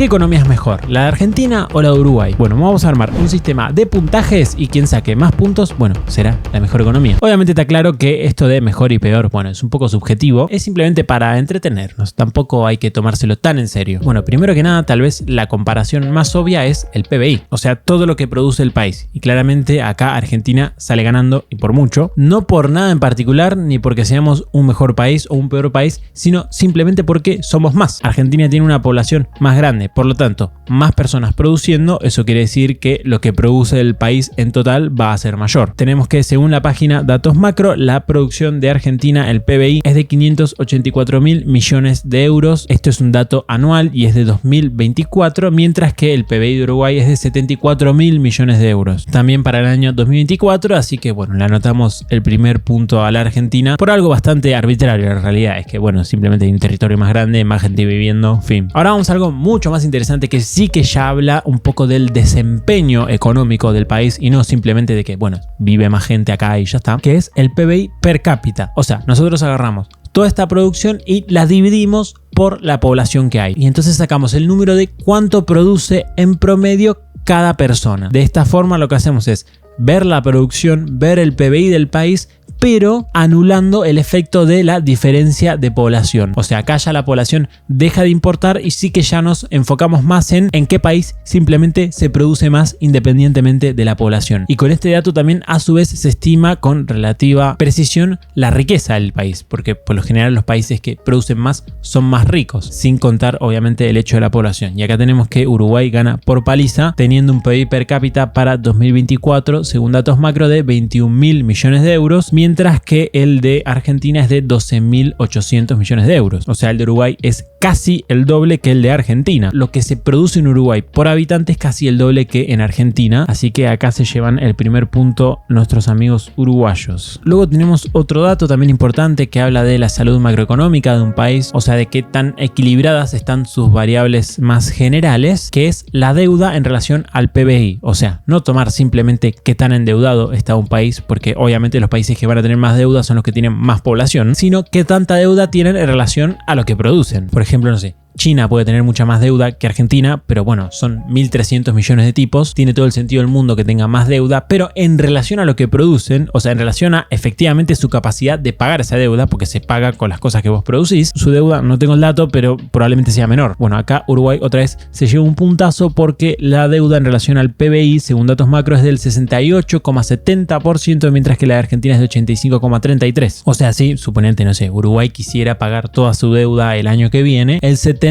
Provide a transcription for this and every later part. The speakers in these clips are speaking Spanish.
¿Qué economía es mejor? ¿La de Argentina o la de Uruguay? Bueno, vamos a armar un sistema de puntajes y quien saque más puntos, bueno, será la mejor economía. Obviamente está claro que esto de mejor y peor, bueno, es un poco subjetivo, es simplemente para entretenernos, tampoco hay que tomárselo tan en serio. Bueno, primero que nada, tal vez la comparación más obvia es el PBI, o sea, todo lo que produce el país. Y claramente acá Argentina sale ganando y por mucho, no por nada en particular, ni porque seamos un mejor país o un peor país, sino simplemente porque somos más. Argentina tiene una población más grande, por lo tanto, más personas produciendo, eso quiere decir que lo que produce el país en total va a ser mayor. Tenemos que, según la página Datos Macro, la producción de Argentina, el PBI, es de 584.000 millones de euros. Esto es un dato anual y es de 2024, mientras que el PBI de Uruguay es de 74.000 millones de euros. También para el año 2024, así que bueno, le anotamos el primer punto a la Argentina por algo bastante arbitrario. En realidad es que bueno, simplemente hay un territorio más grande, más gente viviendo, fin. Ahora vamos a algo mucho más interesante que sí que ya habla un poco del desempeño económico del país y no simplemente de que bueno, vive más gente acá y ya está, que es el PBI per cápita. O sea, nosotros agarramos toda esta producción y la dividimos por la población que hay. Y entonces sacamos el número de cuánto produce en promedio cada persona. De esta forma lo que hacemos es ver la producción, ver el PBI del país, pero anulando el efecto de la diferencia de población. O sea, acá ya la población deja de importar y sí que ya nos enfocamos más en qué país simplemente se produce más independientemente de la población. Y con este dato también a su vez se estima con relativa precisión la riqueza del país, porque por lo general los países que producen más son más ricos, sin contar obviamente el hecho de la población. Y acá tenemos que Uruguay gana por paliza, teniendo un PBI per cápita para 2024, según Datos Macro, de 21.000 millones de euros, mientras que el de Argentina es de 12.800 millones de euros. O sea, el de Uruguay es casi el doble que el de Argentina. Lo que se produce en Uruguay por habitante es casi el doble que en Argentina, así que acá se llevan el primer punto nuestros amigos uruguayos. Luego tenemos otro dato también importante que habla de la salud macroeconómica de un país, o sea, de qué tan equilibradas están sus variables más generales, que es la deuda en relación al PBI. O sea, no tomar simplemente qué tan endeudado está un país, porque obviamente los países que van a tener más deuda son los que tienen más población, sino qué tanta deuda tienen en relación a lo que producen. Por ejemplo, no sé, China puede tener mucha más deuda que Argentina, pero bueno, son 1.300 millones de tipos, tiene todo el sentido del mundo que tenga más deuda, pero en relación a lo que producen, o sea, en relación a efectivamente su capacidad de pagar esa deuda, porque se paga con las cosas que vos producís, su deuda, no tengo el dato, pero probablemente sea menor. Bueno, acá Uruguay otra vez se lleva un puntazo porque la deuda en relación al PBI, según Datos Macro, es del 68,70%, mientras que la de Argentina es de 85,33%. O sea, si, suponente, no sé, Uruguay quisiera pagar toda su deuda el año que viene, el 70%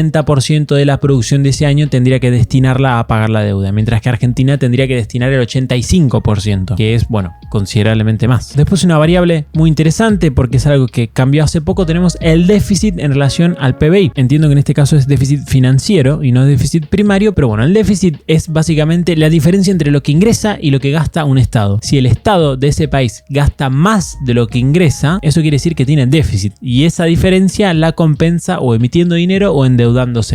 de la producción de ese año tendría que destinarla a pagar la deuda, mientras que Argentina tendría que destinar el 85%, que es, bueno, considerablemente más. Después una variable muy interesante, porque es algo que cambió hace poco, tenemos el déficit en relación al PBI. Entiendo que en este caso es déficit financiero y no déficit primario, pero bueno, el déficit es básicamente la diferencia entre lo que ingresa y lo que gasta un estado. Si el estado de ese país gasta más de lo que ingresa, eso quiere decir que tiene déficit, y esa diferencia la compensa o emitiendo dinero o endeudándose.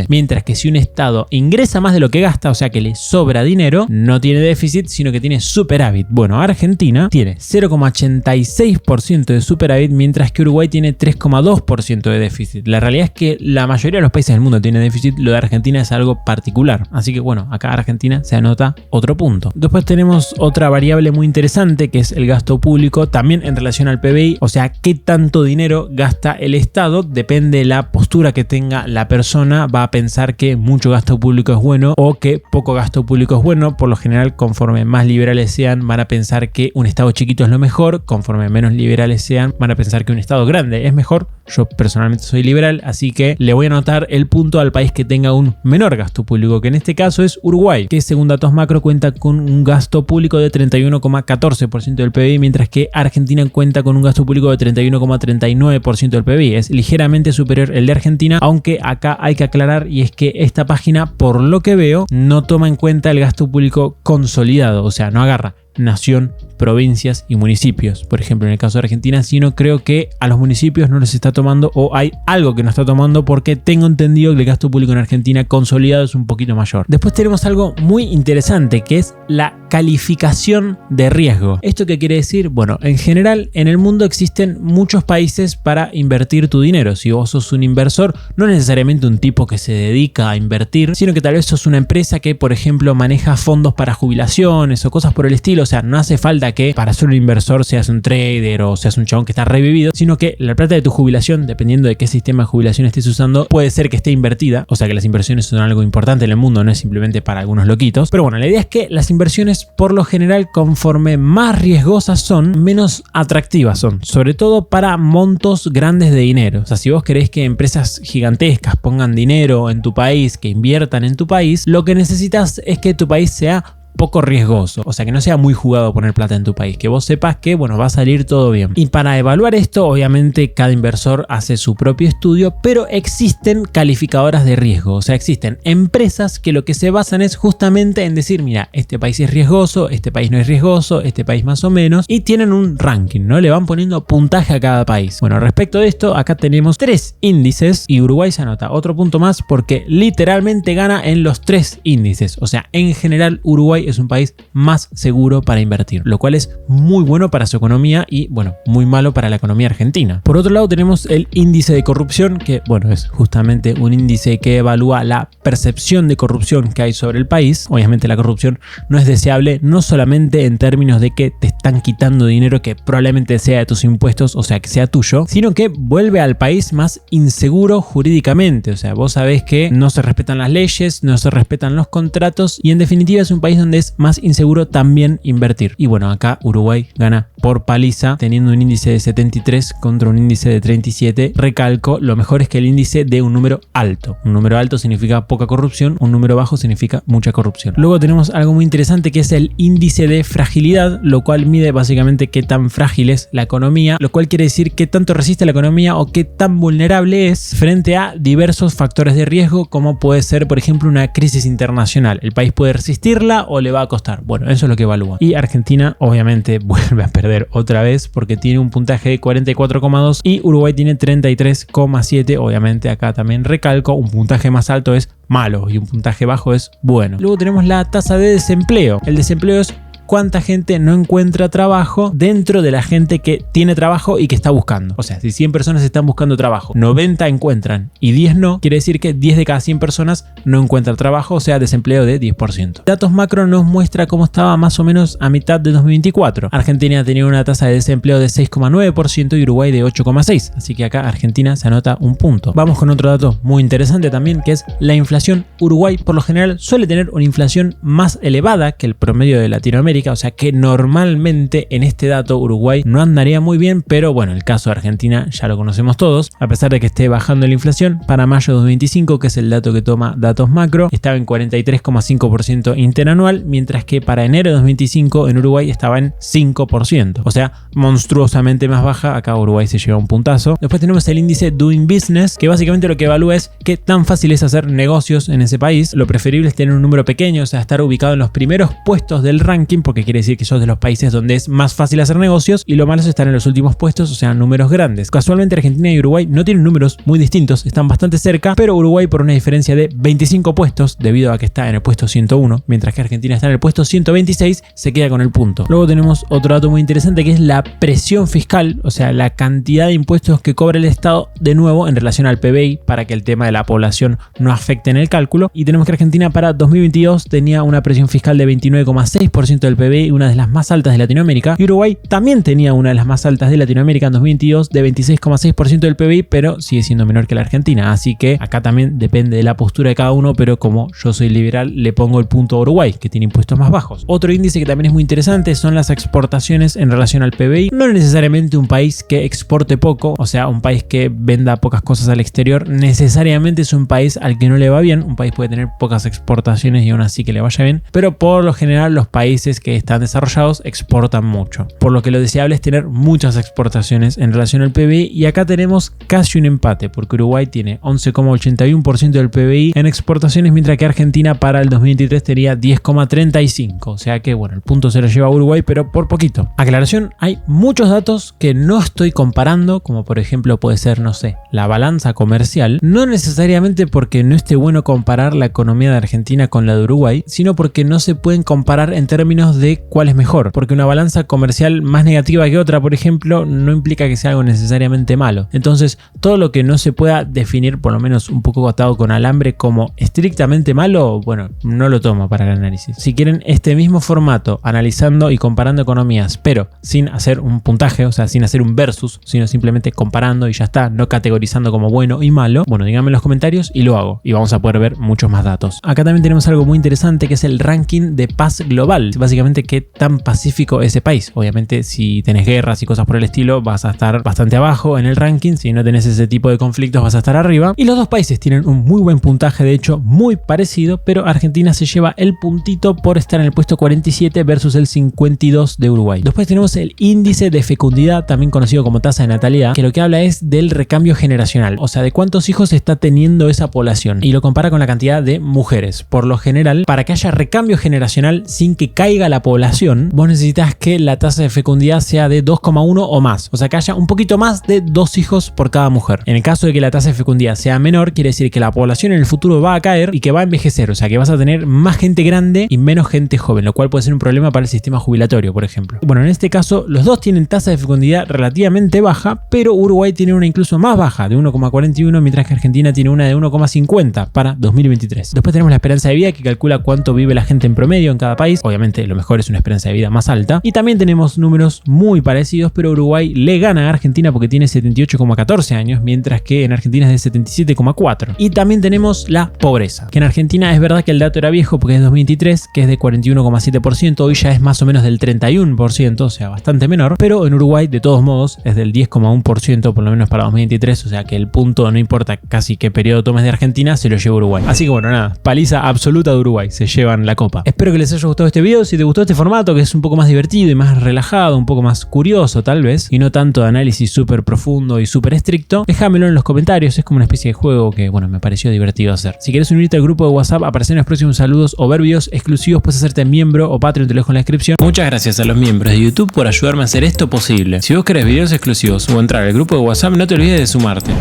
Mientras que si un estado ingresa más de lo que gasta, o sea que le sobra dinero, no tiene déficit, sino que tiene superávit. Bueno, Argentina tiene 0,86% de superávit, mientras que Uruguay tiene 3,2% de déficit. La realidad es que la mayoría de los países del mundo tiene déficit, lo de Argentina es algo particular. Así que bueno, acá Argentina se anota otro punto. Después tenemos otra variable muy interesante que es el gasto público, también en relación al PBI, o sea, qué tanto dinero gasta el Estado, depende de la postura que tenga la persona, va a pensar que mucho gasto público es bueno o que poco gasto público es bueno. Por lo general, conforme más liberales sean, van a pensar que un estado chiquito es lo mejor, conforme menos liberales sean, van a pensar que un estado grande es mejor. Yo personalmente soy liberal, así que le voy a anotar el punto al país que tenga un menor gasto público, que en este caso es Uruguay, que según Datos Macro cuenta con un gasto público de 31,14% del PBI, mientras que Argentina cuenta con un gasto público de 31,39% del PBI. Es ligeramente superior el de Argentina, aunque acá hay que aclarar, y es que esta página, por lo que veo, no toma en cuenta el gasto público consolidado, o sea, no agarra nación provincias y municipios. Por ejemplo, en el caso de Argentina, sino creo que a los municipios no les está tomando, o hay algo que no está tomando, porque tengo entendido que el gasto público en Argentina consolidado es un poquito mayor. Después tenemos algo muy interesante, que es la calificación de riesgo. ¿Esto qué quiere decir? Bueno, en general en el mundo existen muchos países para invertir tu dinero. Si vos sos un inversor, no necesariamente un tipo que se dedica a invertir, sino que tal vez sos una empresa que, por ejemplo, maneja fondos para jubilaciones o cosas por el estilo. O sea, no hace falta que para ser un inversor seas un trader o seas un chabón que está revivido, sino que la plata de tu jubilación, dependiendo de qué sistema de jubilación estés usando, puede ser que esté invertida. O sea que las inversiones son algo importante en el mundo, no es simplemente para algunos loquitos. Pero bueno, la idea es que las inversiones, por lo general, conforme más riesgosas son, menos atractivas son, sobre todo para montos grandes de dinero. O sea, si vos querés que empresas gigantescas pongan dinero en tu país, que inviertan en tu país, lo que necesitas es que tu país sea poco riesgoso, o sea que no sea muy jugado poner plata en tu país, que vos sepas que bueno, va a salir todo bien. Y para evaluar esto, obviamente cada inversor hace su propio estudio, pero existen calificadoras de riesgo, o sea, existen empresas que lo que se basan es justamente en decir, mira, este país es riesgoso, este país no es riesgoso, este país más o menos, y tienen un ranking, ¿no? Le van poniendo puntaje a cada país. Bueno, respecto de esto, acá tenemos 3 índices y Uruguay se anota otro punto más porque literalmente gana en los 3 índices, o sea, en general Uruguay es un país más seguro para invertir, lo cual es muy bueno para su economía y bueno, muy malo para la economía argentina. Por otro lado tenemos el índice de corrupción, que bueno, es justamente un índice que evalúa la percepción de corrupción que hay sobre el país. Obviamente la corrupción no es deseable, no solamente en términos de que te están quitando dinero que probablemente sea de tus impuestos, o sea que sea tuyo, sino que vuelve al país más inseguro jurídicamente. O sea, vos sabés que no se respetan las leyes, no se respetan los contratos y en definitiva es un país donde es más inseguro también invertir. Y bueno, acá Uruguay gana por paliza, teniendo un índice de 73 contra un índice de 37. Recalco, lo mejor es que el índice de un número alto. Un número alto significa poca corrupción, un número bajo significa mucha corrupción. Luego tenemos algo muy interesante que es el índice de fragilidad, lo cual mide básicamente qué tan frágil es la economía, lo cual quiere decir qué tanto resiste la economía o qué tan vulnerable es frente a diversos factores de riesgo, como puede ser, por ejemplo, una crisis internacional. El país puede resistirla o le va a costar. Bueno, eso es lo que evalúa. Y Argentina obviamente vuelve a perder otra vez porque tiene un puntaje de 44,2 y Uruguay tiene 33,7. Obviamente acá también recalco, un puntaje más alto es malo y un puntaje bajo es bueno. Luego tenemos la tasa de desempleo. El desempleo es cuánta gente no encuentra trabajo dentro de la gente que tiene trabajo y que está buscando. O sea, si 100 personas están buscando trabajo, 90 encuentran y 10 no, quiere decir que 10 de cada 100 personas no encuentran trabajo, o sea, desempleo de 10%. Datos macro nos muestra cómo estaba más o menos a mitad de 2024. Argentina tenía una tasa de desempleo de 6,9% y Uruguay de 8,6%, así que acá Argentina se anota un punto. Vamos con otro dato muy interesante también, que es la inflación. Uruguay por lo general suele tener una inflación más elevada que el promedio de Latinoamérica, o sea que normalmente en este dato Uruguay no andaría muy bien, pero bueno, el caso de Argentina ya lo conocemos todos. A pesar de que esté bajando la inflación, para mayo de 2025, que es el dato que toma datos macro, estaba en 43,5% interanual, mientras que para enero de 2025 en Uruguay estaba en 5%, o sea, monstruosamente más baja. Acá Uruguay se lleva un puntazo. Después tenemos el índice Doing Business, que básicamente lo que evalúa es qué tan fácil es hacer negocios en ese país. Lo preferible es tener un número pequeño, o sea, estar ubicado en los primeros puestos del ranking, porque quiere decir que sos de los países donde es más fácil hacer negocios, y lo malo es estar en los últimos puestos, o sea, números grandes. Casualmente Argentina y Uruguay no tienen números muy distintos, están bastante cerca, pero Uruguay por una diferencia de 25 puestos, debido a que está en el puesto 101, mientras que Argentina está en el puesto 126, se queda con el punto. Luego tenemos otro dato muy interesante que es la presión fiscal, o sea, la cantidad de impuestos que cobra el Estado de nuevo en relación al PBI, para que el tema de la población no afecte en el cálculo. Y tenemos que Argentina para 2022 tenía una presión fiscal de 29,6% del PBI, una de las más altas de Latinoamérica, y Uruguay también tenía una de las más altas de Latinoamérica en 2022 de 26,6% del PBI, pero sigue siendo menor que la Argentina, así que acá también depende de la postura de cada uno, pero como yo soy liberal le pongo el punto a Uruguay, que tiene impuestos más bajos. Otro índice que también es muy interesante son las exportaciones en relación al PBI. No necesariamente un país que exporte poco, o sea, un país que venda pocas cosas al exterior, necesariamente es un país al que no le va bien. Un país puede tener pocas exportaciones y aún así que le vaya bien, pero por lo general los países que están desarrollados exportan mucho. Por lo que lo deseable es tener muchas exportaciones en relación al PBI, y acá tenemos casi un empate, porque Uruguay tiene 11,81% del PBI en exportaciones, mientras que Argentina para el 2023 tenía 10,35%. O sea que bueno, el punto se lo lleva a Uruguay, pero por poquito. Aclaración, hay muchos datos que no estoy comparando, como por ejemplo puede ser, no sé, la balanza comercial, no necesariamente porque no esté bueno comparar la economía de Argentina con la de Uruguay, sino porque no se pueden comparar en términos de cuál es mejor, porque una balanza comercial más negativa que otra, por ejemplo, no implica que sea algo necesariamente malo. Entonces, todo lo que no se pueda definir, por lo menos un poco atado con alambre, como estrictamente malo, bueno, no lo tomo para el análisis. Si quieren este mismo formato, analizando y comparando economías, pero sin hacer un puntaje, o sea, sin hacer un versus, sino simplemente comparando y ya está, no categorizando como bueno y malo, bueno, díganme en los comentarios y lo hago, y vamos a poder ver muchos más datos. Acá también tenemos algo muy interesante, que es el ranking de paz global. Básicamente, qué tan pacífico es ese país. Obviamente, si tenés guerras y cosas por el estilo, vas a estar bastante abajo en el ranking. Si no tenés ese tipo de conflictos, vas a estar arriba. Y los dos países tienen un muy buen puntaje, de hecho, muy parecido, pero Argentina se lleva el puntito por estar en el puesto 47 versus el 52 de Uruguay. Después tenemos el índice de fecundidad, también conocido como tasa de natalidad, que lo que habla es del recambio generacional, o sea, de cuántos hijos está teniendo esa población, y lo compara con la cantidad de mujeres. Por lo general, para que haya recambio generacional sin que caiga la población, vos necesitas que la tasa de fecundidad sea de 2,1 o más, o sea, que haya un poquito más de 2 hijos por cada mujer. En el caso de que la tasa de fecundidad sea menor, quiere decir que la población en el futuro va a caer y que va a envejecer, o sea, que vas a tener más gente grande y menos gente joven, lo cual puede ser un problema para el sistema jubilatorio, por ejemplo. Bueno, en este caso, los dos tienen tasa de fecundidad relativamente baja, pero Uruguay tiene una incluso más baja, de 1,41, mientras que Argentina tiene una de 1,50 para 2023. Después tenemos la esperanza de vida, que calcula cuánto vive la gente en promedio en cada país. Obviamente, lo mejor es una esperanza de vida más alta. Y también tenemos números muy parecidos, pero Uruguay le gana a Argentina porque tiene 78,14 años, mientras que en Argentina es de 77,4. Y también tenemos la pobreza, que en Argentina es verdad que el dato era viejo porque es 2023, que es de 41,7%, hoy ya es más o menos del 31%, o sea, bastante menor, pero en Uruguay de todos modos es del 10,1%, por lo menos para 2023, o sea que el punto, no importa casi qué periodo tomes de Argentina, se lo lleva Uruguay. Así que bueno, nada, paliza absoluta de Uruguay, se llevan la copa. Espero que les haya gustado este video. Si te gustó este formato, que es un poco más divertido y más relajado, un poco más curioso tal vez, y no tanto de análisis súper profundo y súper estricto, déjamelo en los comentarios. Es como una especie de juego que, bueno, me pareció divertido hacer. Si quieres unirte al grupo de WhatsApp, aparecer en los próximos saludos o ver videos exclusivos, puedes hacerte miembro o Patreon, te lo dejo en la descripción. Muchas gracias a los miembros de YouTube por ayudarme a hacer esto posible. Si vos querés videos exclusivos o entrar al grupo de WhatsApp, no te olvides de sumarte.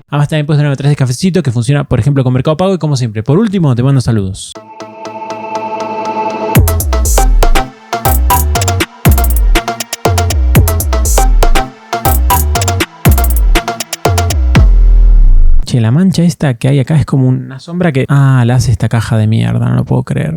Además también puedes donar a través de Cafecito, que funciona por ejemplo con Mercado Pago, y como siempre, por último, te mando saludos. Che, la mancha esta que hay acá es como una sombra que... Ah, la hace esta caja de mierda, no lo puedo creer.